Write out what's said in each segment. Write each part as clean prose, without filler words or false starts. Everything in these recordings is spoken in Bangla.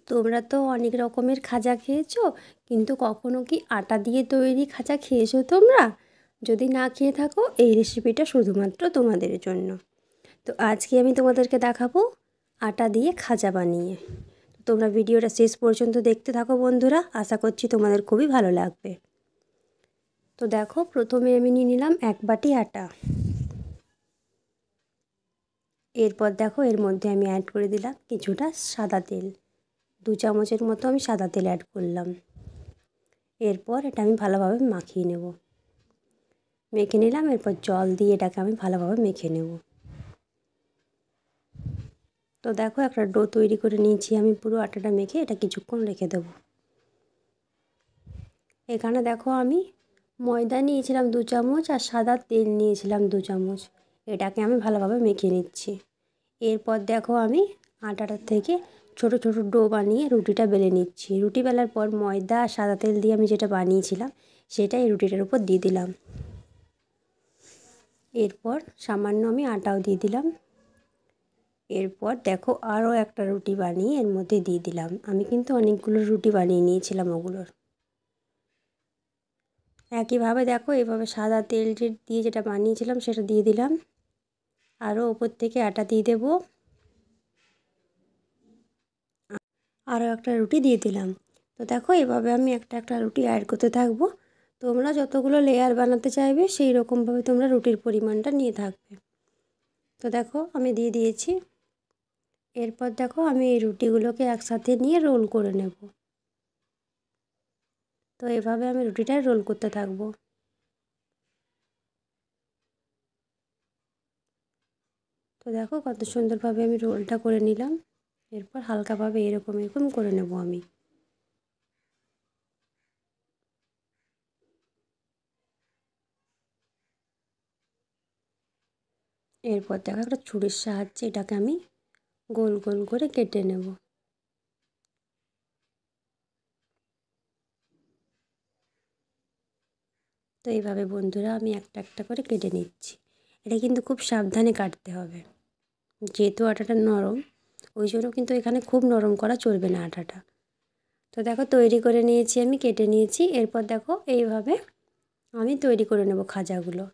তোমরা তো অনেক রকমের খাজা খেয়েছো, কিন্তু কখনো কি আটা দিয়ে তৈরি খাজা খেয়েছো তোমরা? যদি না খেয়ে থাকো, এই রেসিপিটা শুধুমাত্র তোমাদের জন্য। তো আজকে আমি তোমাদেরকে দেখাবো আটা দিয়ে খাজা বানিয়ে। তোমরা ভিডিওটা শেষ পর্যন্ত দেখতে থাকো বন্ধুরা, আশা করছি তোমাদের খুবই ভালো লাগবে। তো দেখো, প্রথমে আমি নিয়ে নিলাম 1 বাটি আটা। এরপর দেখো, এর মধ্যে আমি অ্যাড করে দিলাম কিছুটা সাদা তেল। 2 চামচের মতো আমি সাদা তেল অ্যাড করলাম। এরপর এটা আমি ভালোভাবে মাখিয়ে নেব। মেখে নিলাম, এরপর জল দিয়ে এটাকে আমি ভালোভাবে মেখে নেব। তো দেখো, একটা ডো তৈরি করে নিয়েছি আমি। পুরো আটাটা মেখে এটা কিছুক্ষণ রেখে দেবো। এখানে দেখো, আমি ময়দা নিয়েছিলাম 2 চামচ আর সাদা তেল নিয়েছিলাম 2 চামচ। এটাকে আমি ভালোভাবে মেখে নিচ্ছি। এরপর দেখো, আমি আটাটার থেকে ছোট ছোট ডো বানিয়ে রুটিটা বেলে নিচ্ছি। রুটি বেলার পর ময়দা আর সাদা তেল দিয়ে আমি যেটা বানিয়েছিলাম সেটা এই রুটিটার উপর দিয়ে দিলাম। এরপর সামান্য আমি আটাও দিয়ে দিলাম। এরপর দেখো, আরও একটা রুটি বানিয়ে এর মধ্যে দিয়ে দিলাম। আমি কিন্তু অনেকগুলো রুটি বানিয়ে নিয়েছিলাম ওগুলোর। একইভাবে দেখো, এভাবে সাদা তেল দিয়ে যেটা বানিয়েছিলাম সেটা দিয়ে দিলাম। আরও ওপর থেকে আটা দিয়ে দেবো। আরও একটা রুটি দিয়ে দিলাম। তো দেখো, এভাবে আমি একটা একটা রুটি অ্যাড করতে থাকবো। তোমরা যতগুলো লেয়ার বানাতে চাইবে সেই রকমভাবে তোমরা রুটির পরিমাণটা নিয়ে থাকবে। তো দেখো, আমি দিয়ে দিয়েছি। এরপর দেখো, আমি এই রুটিগুলোকে একসাথে নিয়ে রোল করে নেব। তো এভাবে আমি রুটিটা রোল করতে থাকবো। তো দেখো, কত সুন্দরভাবে আমি রোলটা করে নিলাম। এরপর হালকাভাবে এরকম এরকম করে নেব আমি। এরপর দেখো, একটা ছুরির সাহায্যে এটাকে আমি গোল গোল করে কেটে নেব। তো এইভাবে বন্ধুরা আমি একটা একটা করে কেটে নিচ্ছি। এটা কিন্তু খুব সাবধানে কাটতে হবে, যেহেতু আটাটা নরম, ওই জন্য কিন্তু এখানে খুব নরম করা চলবে না আটাটা। তো দেখো, তৈরি করে নিয়েছি, আমি কেটে নিয়েছি। এরপর দেখো, এইভাবে আমি তৈরি করে নেব খাজাগুলো।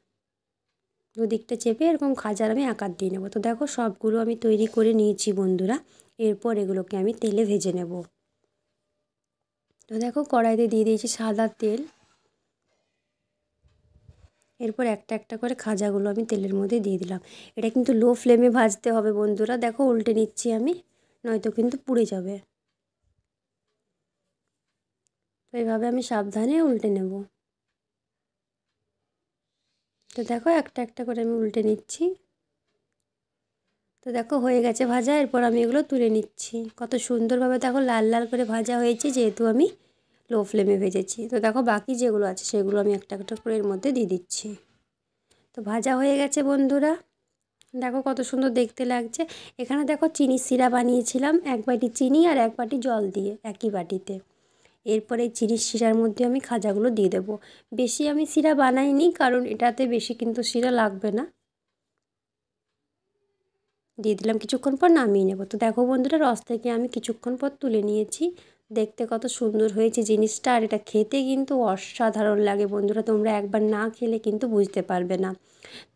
দুদিকটা চেপে এরকম খাজার আমি আকার দিয়ে নেব। তো দেখো, সবগুলো আমি তৈরি করে নিয়েছি বন্ধুরা। এরপর এগুলোকে আমি তেলে ভেজে নেব। তো দেখো, কড়াইতে দিয়ে দিয়েছি সাদা তেল। এরপর একটা একটা করে খাজাগুলো আমি তেলের মধ্যে দিয়ে দিলাম। এটা কিন্তু লো ফ্লেমে ভাজতে হবে বন্ধুরা। দেখো, উল্টে নিচ্ছি আমি, নয়তো কিন্তু পুড়ে যাবে। তো এইভাবে আমি সাবধানে উল্টে নেব। তো দেখো, একটা একটা করে আমি উল্টে নিচ্ছি। তো দেখো, হয়ে গেছে ভাজা। এরপর আমি এগুলো তুলে নিচ্ছি। কত সুন্দরভাবে দেখো লাল লাল করে ভাজা হয়েছে, যেহেতু আমি লো ফ্লেমে ভেজেছি। তো দেখো, বাকি যেগুলো আছে সেগুলো আমি একটা একটা করে এর মধ্যে দিয়ে দিচ্ছি। তো ভাজা হয়ে গেছে বন্ধুরা। দেখো, কত সুন্দর দেখতে লাগছে। এখানে দেখো, চিনির শিরা বানিয়েছিলাম 1 বাটি চিনি আর 1 বাটি জল দিয়ে একই বাটিতে। এরপরে এই চিনির শিরার মধ্যে আমি খাজাগুলো দিয়ে দেবো। বেশি আমি শিরা বানাইনি, কারণ এটাতে বেশি কিন্তু শিরা লাগবে না। দিয়ে দিলাম, কিছুক্ষণ পর নামিয়ে নেব। তো দেখো বন্ধুরা, রস থেকে আমি কিছুক্ষণ পর তুলে নিয়েছি। দেখতে কত সুন্দর হয়েছে জিনিসটা, আর এটা খেতে কিন্তু অসাধারণ লাগে বন্ধুরা। তোমরা একবার না খেলে কিন্তু বুঝতে পারবে না।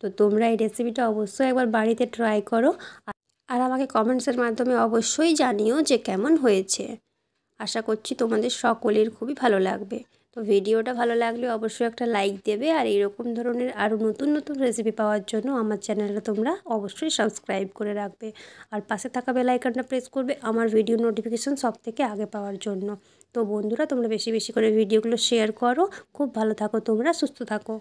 তো তোমরা এই রেসিপিটা অবশ্যই একবার বাড়িতে ট্রাই করো, আর আমাকে কমেন্টসের মাধ্যমে অবশ্যই জানিও যে কেমন হয়েছে। আশা করছি তোমাদের সকলের খুবই ভালো লাগবে। তো ভিডিওটা ভালো লাগলে অবশ্যই একটা লাইক দেবে, আর এরকম ধরনের আরও নতুন নতুন রেসিপি পাওয়ার জন্য আমার চ্যানেলটা তোমরা অবশ্যই সাবস্ক্রাইব করে রাখবে, আর পাশে থাকা বেল আইকনটা প্রেস করবে আমার ভিডিও নোটিফিকেশান সব থেকে আগে পাওয়ার জন্য। তো বন্ধুরা, তোমরা বেশি বেশি করে ভিডিওগুলো শেয়ার করো। খুব ভালো থাকো তোমরা, সুস্থ থাকো।